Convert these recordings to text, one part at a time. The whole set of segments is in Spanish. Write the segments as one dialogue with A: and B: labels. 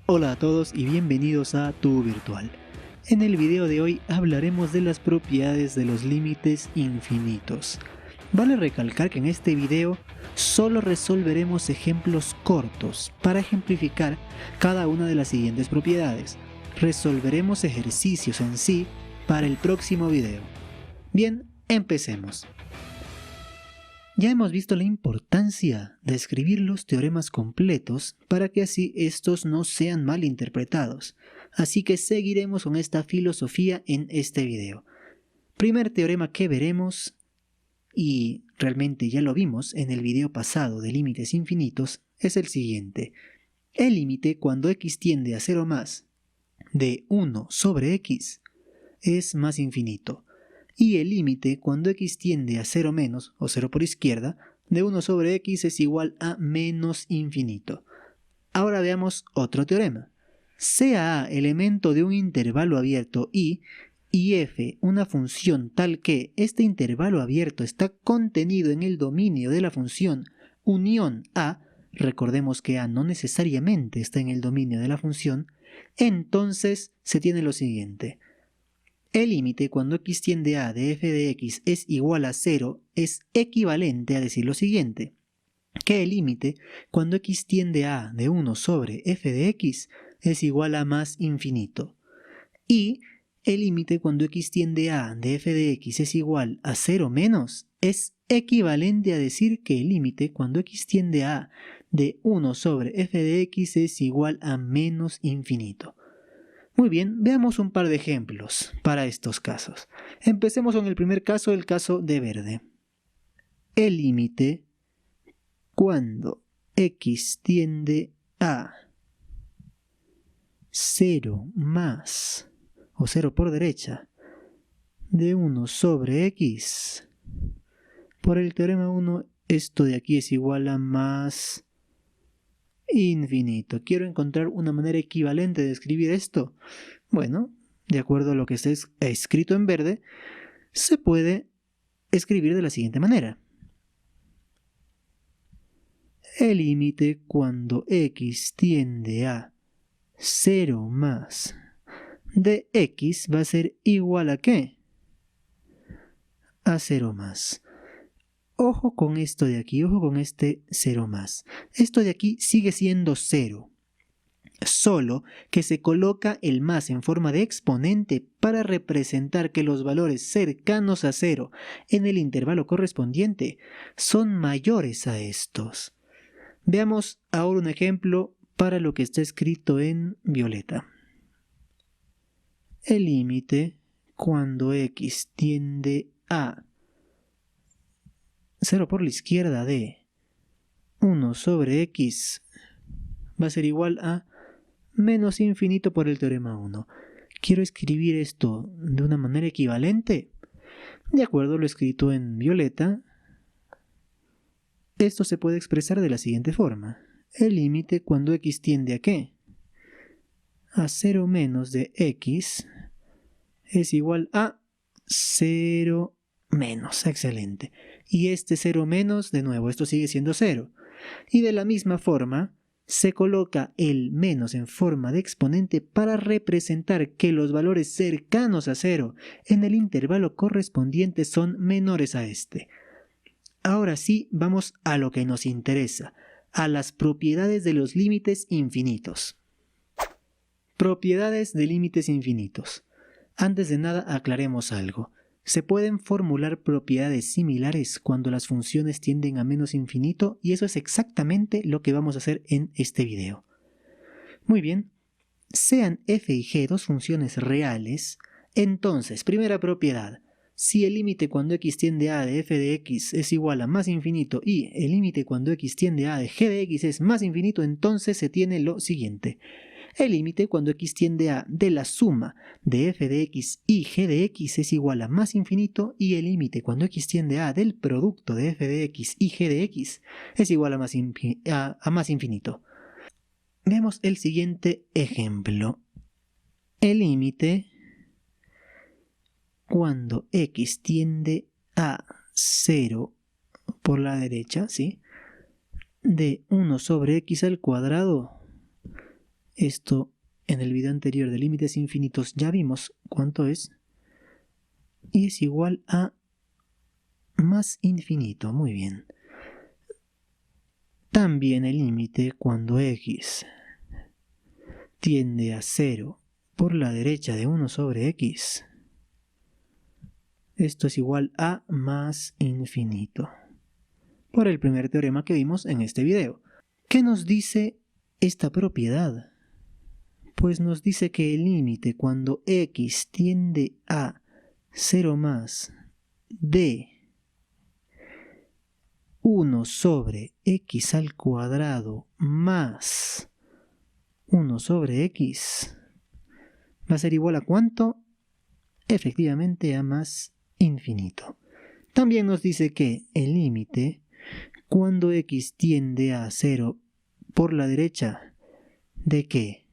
A: Hola a todos y bienvenidos a Tu Virtual. En el video de hoy hablaremos de las propiedades de los límites infinitos. Vale recalcar que en este video solo resolveremos ejemplos cortos para ejemplificar cada una de las siguientes propiedades. Resolveremos ejercicios en sí para el próximo video. Bien, empecemos. Ya hemos visto la importancia de escribir los teoremas completos para que así estos no sean mal interpretados, así que seguiremos con esta filosofía en este video. Primer teorema que veremos, y realmente ya lo vimos en el video pasado de límites infinitos, es el siguiente. El límite cuando x tiende a 0 más de 1 sobre x es más infinito. Y el límite cuando x tiende a 0 menos, o 0 por izquierda, de 1 sobre x es igual a menos infinito. Ahora veamos otro teorema. Sea a elemento de un intervalo abierto y f una función tal que este intervalo abierto está contenido en el dominio de la función unión a, recordemos que a no necesariamente está en el dominio de la función, entonces se tiene lo siguiente. El límite cuando x tiende a de f de x es igual a 0 es equivalente a decir lo siguiente, que el límite cuando x tiende a de 1 sobre f de x es igual a más infinito. Y el límite cuando x tiende a de f de x es igual a 0 menos es equivalente a decir que el límite cuando x tiende a de 1 sobre f de x es igual a menos infinito. Muy bien, veamos un par de ejemplos para estos casos. Empecemos con el primer caso, el caso de verde. El límite cuando x tiende a 0 más, o 0 por derecha, de 1 sobre x. Por el teorema 1, esto de aquí es igual a más infinito. Quiero encontrar una manera equivalente de escribir esto. Bueno, de acuerdo a lo que está escrito en verde, se puede escribir de la siguiente manera. El límite cuando x tiende a 0 más de x va a ser igual a ¿qué? A 0 más. Ojo con esto de aquí, ojo con este 0 más. Esto de aquí sigue siendo 0. Solo que se coloca el más en forma de exponente para representar que los valores cercanos a 0 en el intervalo correspondiente son mayores a estos. Veamos ahora un ejemplo para lo que está escrito en violeta. El límite cuando x tiende a 0 por la izquierda de 1 sobre x va a ser igual a menos infinito por el teorema 1. ¿Quiero escribir esto de una manera equivalente? De acuerdo a lo escrito en violeta, esto se puede expresar de la siguiente forma. El límite cuando x tiende a ¿qué? A 0 menos de x es igual a 0 menos. Excelente. Y este 0 menos, de nuevo, esto sigue siendo 0. Y de la misma forma, se coloca el menos en forma de exponente para representar que los valores cercanos a 0 en el intervalo correspondiente son menores a este. Ahora sí, vamos a lo que nos interesa, a las propiedades de los límites infinitos. Propiedades de límites infinitos. Antes de nada, aclaremos algo. Se pueden formular propiedades similares cuando las funciones tienden a menos infinito y eso es exactamente lo que vamos a hacer en este video. Muy bien, sean f y g dos funciones reales, entonces, primera propiedad, si el límite cuando x tiende a de f de x es igual a más infinito y el límite cuando x tiende a de g de x es más infinito, entonces se tiene lo siguiente. El límite cuando x tiende a de la suma de f de x y g de x es igual a más infinito y el límite cuando x tiende a del producto de f de x y g de x es igual a más infinito. Veamos el siguiente ejemplo. El límite cuando x tiende a 0 por la derecha, ¿sí? De 1 sobre x al cuadrado Esto en el video anterior de límites infinitos ya vimos cuánto es. Y es igual a más infinito. Muy bien. También el límite cuando x tiende a 0 por la derecha de 1 sobre x. Esto es igual a más infinito. Por el primer teorema que vimos en este video. ¿Qué nos dice esta propiedad? Pues nos dice que el límite cuando x tiende a 0 más de 1 sobre x al cuadrado más 1 sobre x va a ser igual a ¿cuánto? Efectivamente a más infinito. También nos dice que el límite cuando x tiende a 0 por la derecha de ¿qué?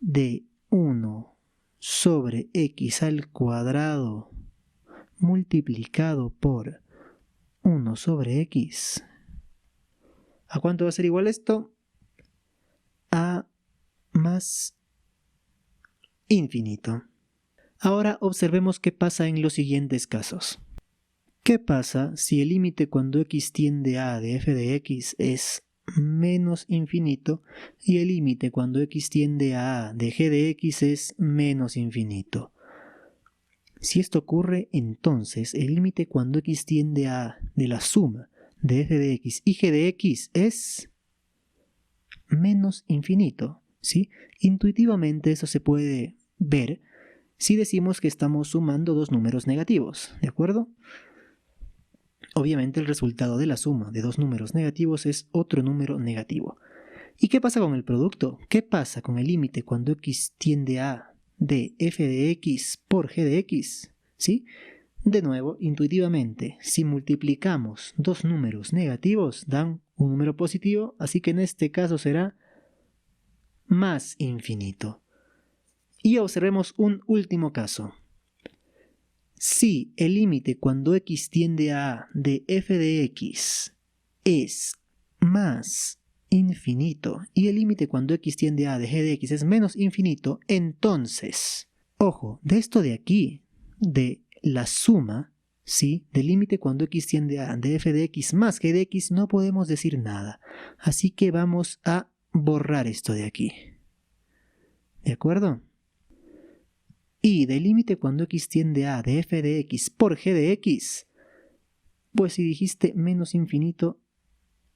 A: De 1 sobre x al cuadrado multiplicado por 1 sobre x. ¿A cuánto va a ser igual esto? A más infinito. Ahora observemos qué pasa en los siguientes casos. ¿Qué pasa si el límite cuando x tiende a de f de x es menos infinito y el límite cuando x tiende a de g de x es menos infinito? Si esto ocurre, entonces el límite cuando x tiende a de la suma de f de x y g de x es menos infinito, ¿sí? Intuitivamente eso se puede ver si decimos que estamos sumando dos números negativos, ¿de acuerdo? Obviamente el resultado de la suma de dos números negativos es otro número negativo. ¿Y qué pasa con el producto? ¿Qué pasa con el límite cuando x tiende a de f de x por g de x? ¿Sí? De nuevo, intuitivamente, si multiplicamos dos números negativos, dan un número positivo, así que en este caso será más infinito. Y observemos un último caso. Si el límite cuando x tiende a de f de x es más infinito y el límite cuando x tiende a de g de x es menos infinito, entonces, ojo, de esto de aquí, de la suma, ¿sí? Del límite cuando x tiende a de f de x más g de x, no podemos decir nada. Así que vamos a borrar esto de aquí. ¿De acuerdo? Y del límite cuando x tiende a de f de x por g de x, pues si dijiste menos infinito,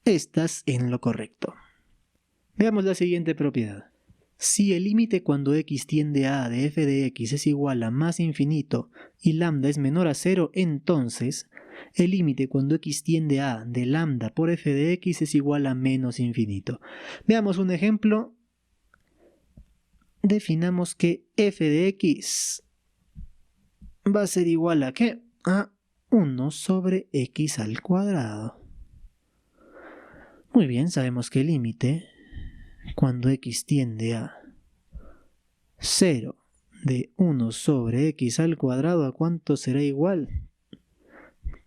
A: estás en lo correcto. Veamos la siguiente propiedad. Si el límite cuando x tiende a de f de x es igual a más infinito y lambda es menor a 0, entonces el límite cuando x tiende a de lambda por f de x es igual a menos infinito. Veamos un ejemplo. Definamos que f de x va a ser igual a ¿qué? A 1 sobre x al cuadrado. Muy bien, sabemos que el límite cuando x tiende a 0 de 1 sobre x al cuadrado, ¿a cuánto será igual?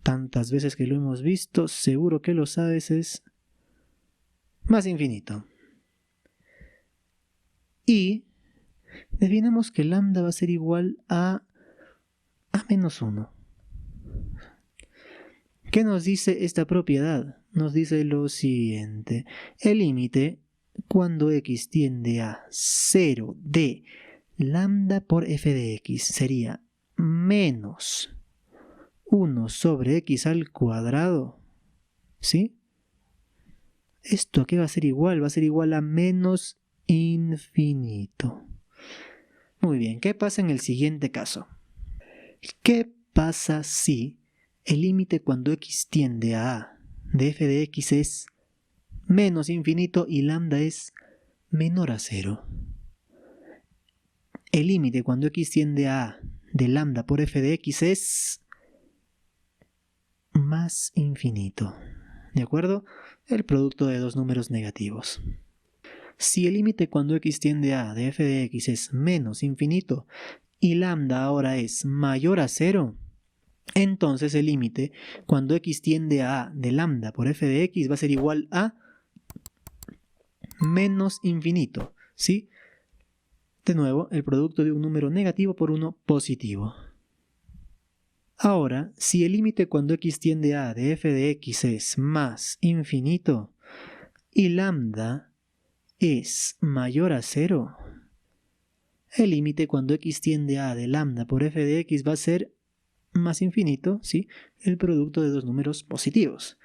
A: Tantas veces que lo hemos visto, seguro que lo sabes, es más infinito. Y definamos que lambda va a ser igual a menos 1. ¿Qué nos dice esta propiedad? Nos dice lo siguiente. El límite cuando x tiende a 0 de lambda por f de x sería menos 1 sobre x al cuadrado. ¿Sí? ¿Esto qué va a ser igual? Va a ser igual a menos infinito. Muy bien, ¿qué pasa en el siguiente caso? ¿Qué pasa si el límite cuando x tiende a de f de x es menos infinito y lambda es menor a 0? El límite cuando x tiende a de lambda por f de x es más infinito. ¿De acuerdo? El producto de dos números negativos. Si el límite cuando x tiende a de f de x es menos infinito y lambda ahora es mayor a 0, entonces el límite cuando x tiende a de lambda por f de x va a ser igual a menos infinito. ¿sí? De nuevo, el producto de un número negativo por uno positivo. Ahora, si el límite cuando x tiende a de f de x es más infinito y lambda es mayor a 0, el límite cuando x tiende a de lambda por f de x va a ser más infinito, ¿sí? El producto de dos números positivos.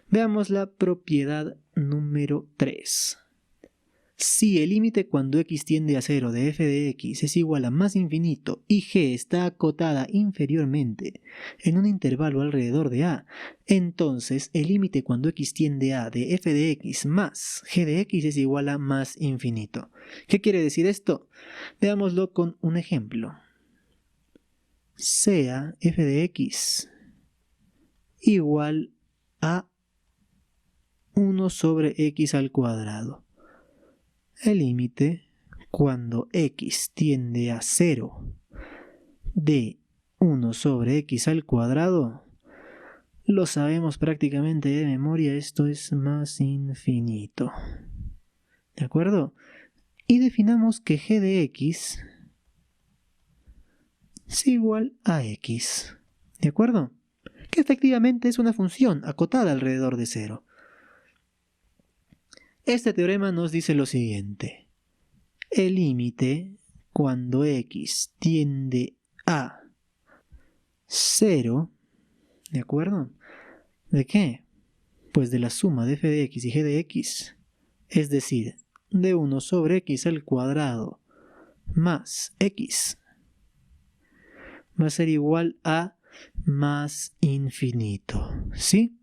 A: Veamos la propiedad número 3. Si el límite cuando x tiende a 0 de f de x es igual a más infinito y g está acotada inferiormente en un intervalo alrededor de a, entonces el límite cuando x tiende a de f de x más g de x es igual a más infinito. ¿Qué quiere decir esto? Veámoslo con un ejemplo. Sea f de x igual a 1 sobre x al cuadrado. El límite cuando x tiende a 0 de 1 sobre x al cuadrado, lo sabemos prácticamente de memoria, esto es más infinito. ¿De acuerdo? Y definamos que g de x es igual a x. ¿De acuerdo? Que efectivamente es una función acotada alrededor de 0. Este teorema nos dice lo siguiente. El límite cuando x tiende a 0, ¿de acuerdo? ¿De qué? Pues de la suma de f de x y g de x, es decir, de 1 sobre x al cuadrado más x, va a ser igual a más infinito, ¿sí?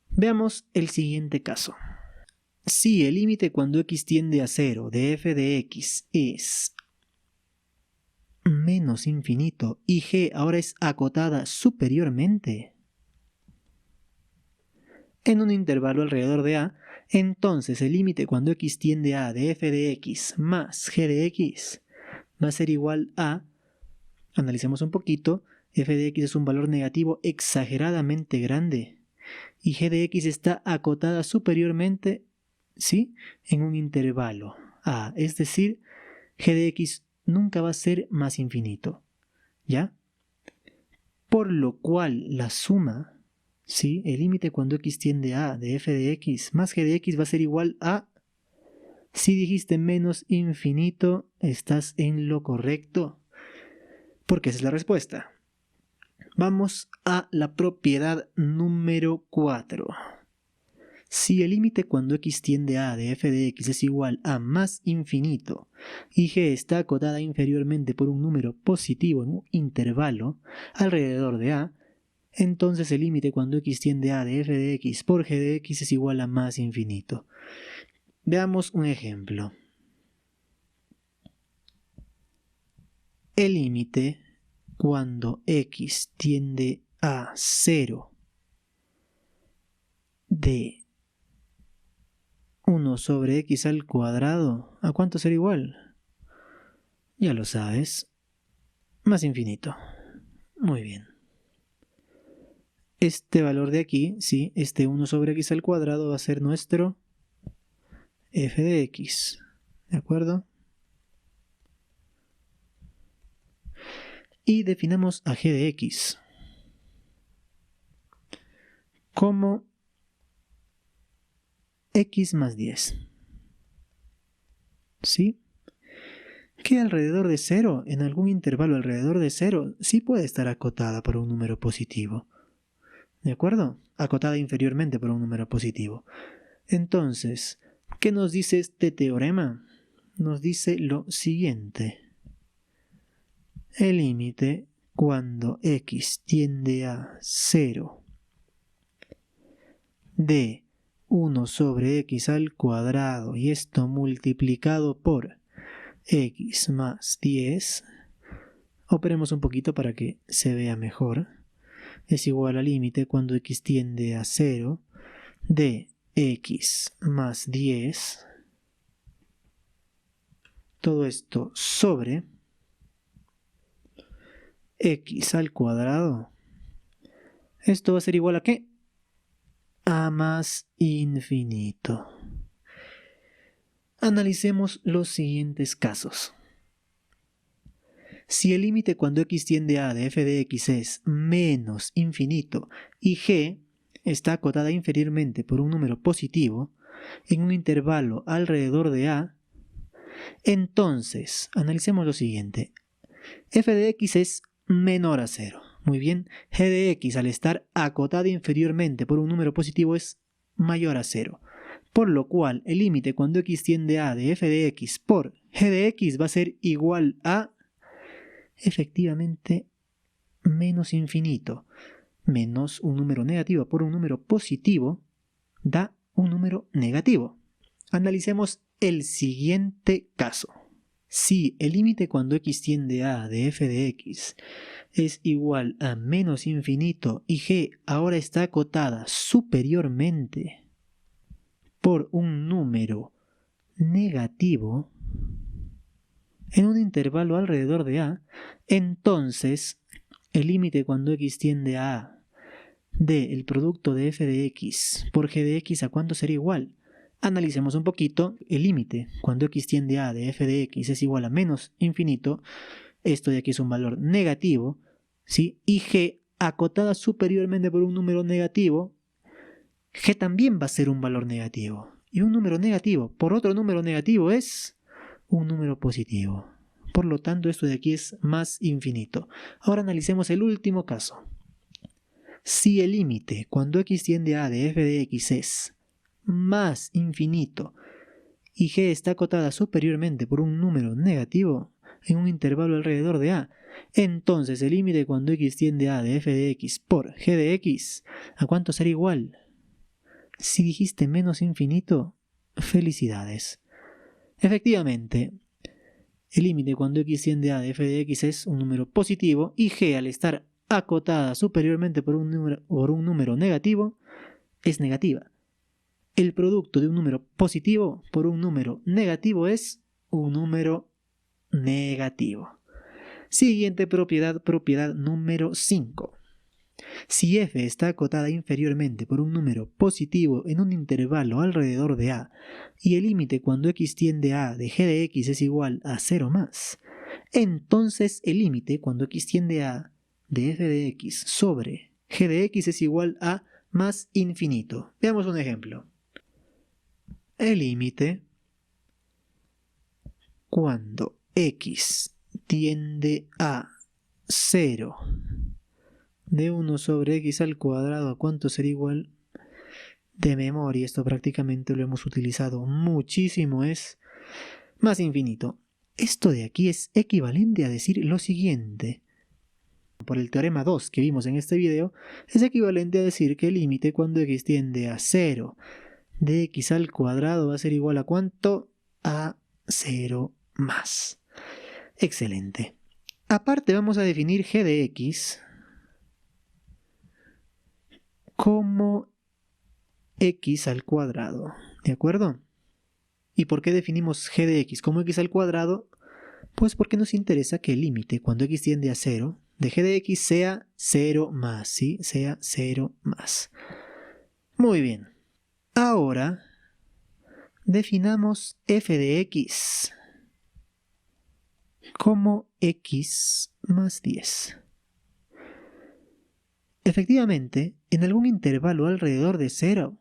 A: Veamos el siguiente caso. Si el límite cuando x tiende a 0 de f de x es menos infinito y g ahora es acotada superiormente en un intervalo alrededor de a, entonces el límite cuando x tiende a de f de x más g de x va a ser igual a, analicemos un poquito, f de x es un valor negativo exageradamente grande y g de x está acotada superiormente, ¿sí?, en un intervalo a, es decir, g de x nunca va a ser más infinito, ¿ya? Por lo cual la suma, ¿sí?, el límite cuando x tiende a de f de x más g de x va a ser igual a, si dijiste menos infinito, estás en lo correcto, porque esa es la respuesta. Vamos a la propiedad número 4. Si el límite cuando x tiende a de f de x es igual a más infinito y g está acotada inferiormente por un número positivo en un intervalo alrededor de a, entonces el límite cuando x tiende a de f de x por g de x es igual a más infinito. Veamos un ejemplo. El límite cuando x tiende a 0 de 1 sobre x al cuadrado, ¿a cuánto será igual? Ya lo sabes, más infinito. Muy bien. Este valor de aquí, sí, este 1 sobre x al cuadrado va a ser nuestro f de x, ¿de acuerdo? Y definamos a g de x como x más 10, ¿sí? Que alrededor de 0, en algún intervalo alrededor de 0, sí puede estar acotada por un número positivo, ¿de acuerdo? Acotada inferiormente por un número positivo. Entonces, ¿qué nos dice este teorema? Nos dice lo siguiente. El límite cuando x tiende a 0 de 1 sobre x al cuadrado y esto multiplicado por x más 10, operemos un poquito para que se vea mejor, es igual al límite cuando x tiende a 0 de x más 10, todo esto sobre x al cuadrado. Esto va a ser igual a ¿qué? A más infinito. Analicemos los siguientes casos. Si el límite cuando x tiende a de f de x es menos infinito y g está acotada inferiormente por un número positivo en un intervalo alrededor de a, entonces analicemos lo siguiente. F de x es menor a 0. Muy bien, g de x al estar acotada inferiormente por un número positivo es mayor a 0. Por lo cual el límite cuando x tiende a de f de x por g de x va a ser igual a, efectivamente, menos infinito. Menos un número negativo por un número positivo da un número negativo. Analicemos el siguiente caso. Si el límite cuando x tiende a de f de x es igual a menos infinito y g ahora está acotada superiormente por un número negativo en un intervalo alrededor de a, entonces el límite cuando x tiende a a del producto de f de x por g de x, ¿a cuánto será igual? Analicemos un poquito. El límite cuando x tiende a de f de x es igual a menos infinito, esto de aquí es un valor negativo, ¿sí? Y g acotada superiormente por un número negativo, g también va a ser un valor negativo. Y un número negativo por otro número negativo es un número positivo. Por lo tanto, esto de aquí es más infinito. Ahora analicemos el último caso. Si el límite cuando x tiende a de f de x es más infinito y g está acotada superiormente por un número negativo en un intervalo alrededor de a, entonces el límite cuando x tiende a de f de x por g de x, ¿a cuánto será igual? Si dijiste menos infinito, felicidades. Efectivamente, el límite cuando x tiende a de f de x es un número positivo y g al estar acotada superiormente por un número negativo es negativa. El producto de un número positivo por un número negativo es un número negativo. Siguiente propiedad, propiedad número 5. Si f está acotada inferiormente por un número positivo en un intervalo alrededor de a y el límite cuando x tiende a de g de x es igual a 0 más, entonces el límite cuando x tiende a de f de x sobre g de x es igual a más infinito. Veamos un ejemplo. El límite cuando x tiende a 0 de 1 sobre x al cuadrado, ¿a cuánto será igual? De memoria, esto prácticamente lo hemos utilizado muchísimo, es más infinito. Esto de aquí es equivalente a decir lo siguiente. Por el teorema 2 que vimos en este video, es equivalente a decir que el límite cuando x tiende a 0 de x al cuadrado va a ser igual a ¿cuánto? A 0 más. Excelente. Aparte vamos a definir g de x como x al cuadrado, ¿de acuerdo? ¿Y por qué definimos g de x como x al cuadrado? Pues porque nos interesa que el límite cuando x tiende a 0 de g de x sea 0 más, ¿sí? Sea 0 más. Muy bien. Ahora definamos f de x como x más 10. Efectivamente, en algún intervalo alrededor de 0,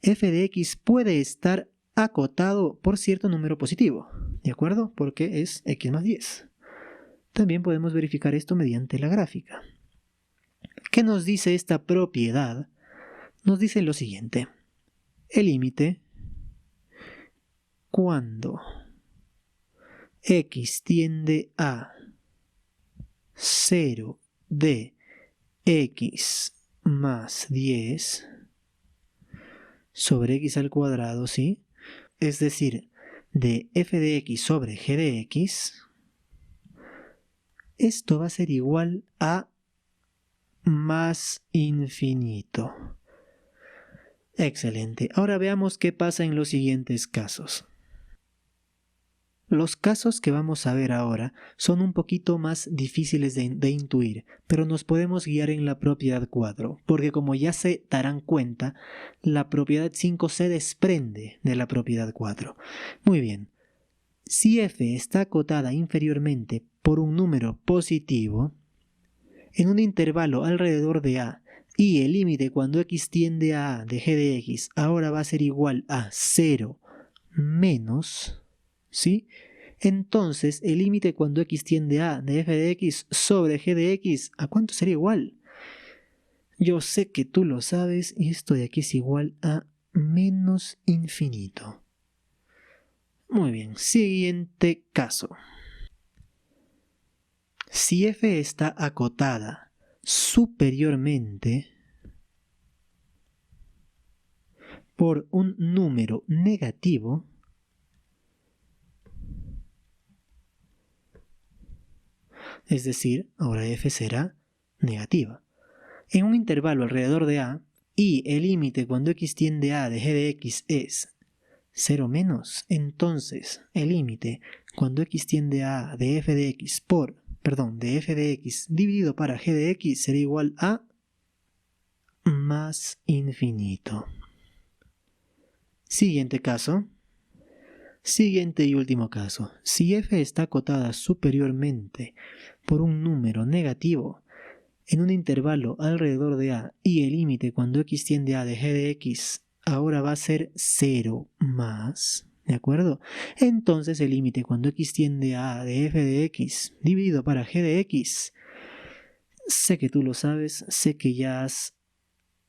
A: f de x puede estar acotado por cierto número positivo, ¿de acuerdo? Porque es x más 10. También podemos verificar esto mediante la gráfica. ¿Qué nos dice esta propiedad? Nos dice lo siguiente. El límite cuando x tiende a 0 de x más 10 sobre x al cuadrado, ¿sí? Es decir, de f de x sobre g de x, esto va a ser igual a más infinito. Excelente. Ahora veamos qué pasa en los siguientes casos. Los casos que vamos a ver ahora son un poquito más difíciles de intuir, pero nos podemos guiar en la propiedad 4, porque como ya se darán cuenta, la propiedad 5 se desprende de la propiedad 4. Muy bien, si f está acotada inferiormente por un número positivo, en un intervalo alrededor de a, y el límite cuando x tiende a de g de x ahora va a ser igual a 0 menos, ¿sí? Entonces el límite cuando x tiende a de f de x sobre g de x, ¿a cuánto sería igual? Yo sé que tú lo sabes y esto de aquí es igual a menos infinito. Muy bien, siguiente caso. Si f está acotada superiormente por un número negativo, es decir, ahora f será negativa, en un intervalo alrededor de a, y el límite cuando x tiende a de g de x es 0 menos, entonces el límite cuando x tiende a de f de x de f de x dividido para g de x será igual a más infinito. Siguiente caso. Siguiente y último caso. Si f está acotada superiormente por un número negativo en un intervalo alrededor de a y el límite cuando x tiende a de g de x ahora va a ser 0 más, ¿de acuerdo? Entonces el límite cuando x tiende a de f de x dividido para g de x, sé que tú lo sabes, sé que ya has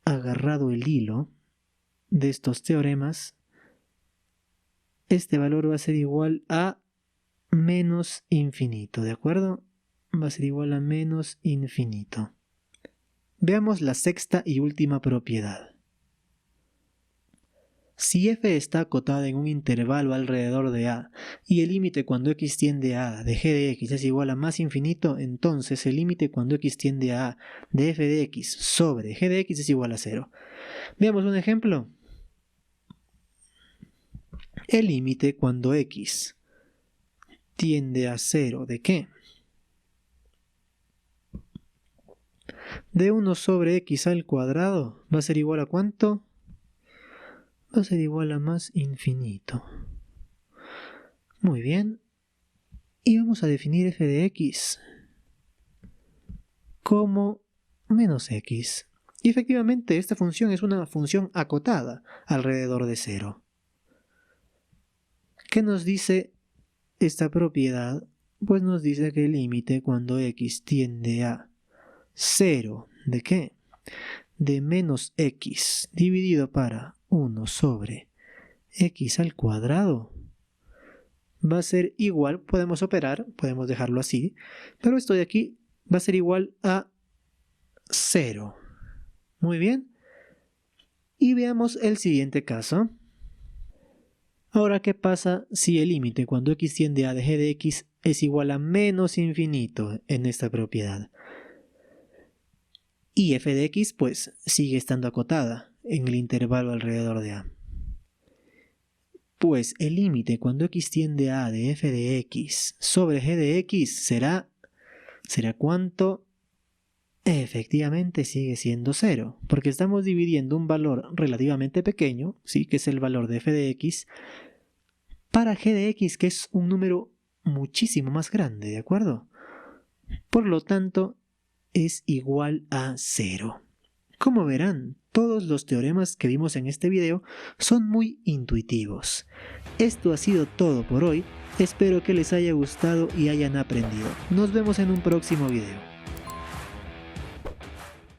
A: agarrado el hilo de estos teoremas, este valor va a ser igual a menos infinito, ¿de acuerdo? Va a ser igual a menos infinito. Veamos la sexta y última propiedad. Si f está acotada en un intervalo alrededor de a y el límite cuando x tiende a de g de x es igual a más infinito, entonces el límite cuando x tiende a de f de x sobre g de x es igual a 0. Veamos un ejemplo. El límite cuando x tiende a 0 ¿de qué? De 1 sobre x al cuadrado va a ser igual a ¿cuánto? Va a ser igual a más infinito. Muy bien. Y vamos a definir f de x como menos x. Y efectivamente esta función es una función acotada alrededor de 0. ¿Qué nos dice esta propiedad? Pues nos dice que el límite cuando x tiende a 0 ¿de qué? De menos x dividido para 1 sobre x al cuadrado va a ser igual, podemos operar, podemos dejarlo así, pero esto de aquí va a ser igual a 0. Muy bien. Y veamos el siguiente caso. Ahora, ¿qué pasa si el límite cuando x tiende a de g de x es igual a menos infinito en esta propiedad? Y f de x pues sigue estando acotada en el intervalo alrededor de a. Pues el límite cuando x tiende a de f de x sobre g de x será ¿cuánto? Efectivamente sigue siendo 0, porque estamos dividiendo un valor relativamente pequeño, ¿sí? Que es el valor de f de x, para g de x, que es un número muchísimo más grande, ¿de acuerdo? Por lo tanto, es igual a 0. Como verán, todos los teoremas que vimos en este video son muy intuitivos. Esto ha sido todo por hoy, espero que les haya gustado y hayan aprendido. Nos vemos en un próximo video.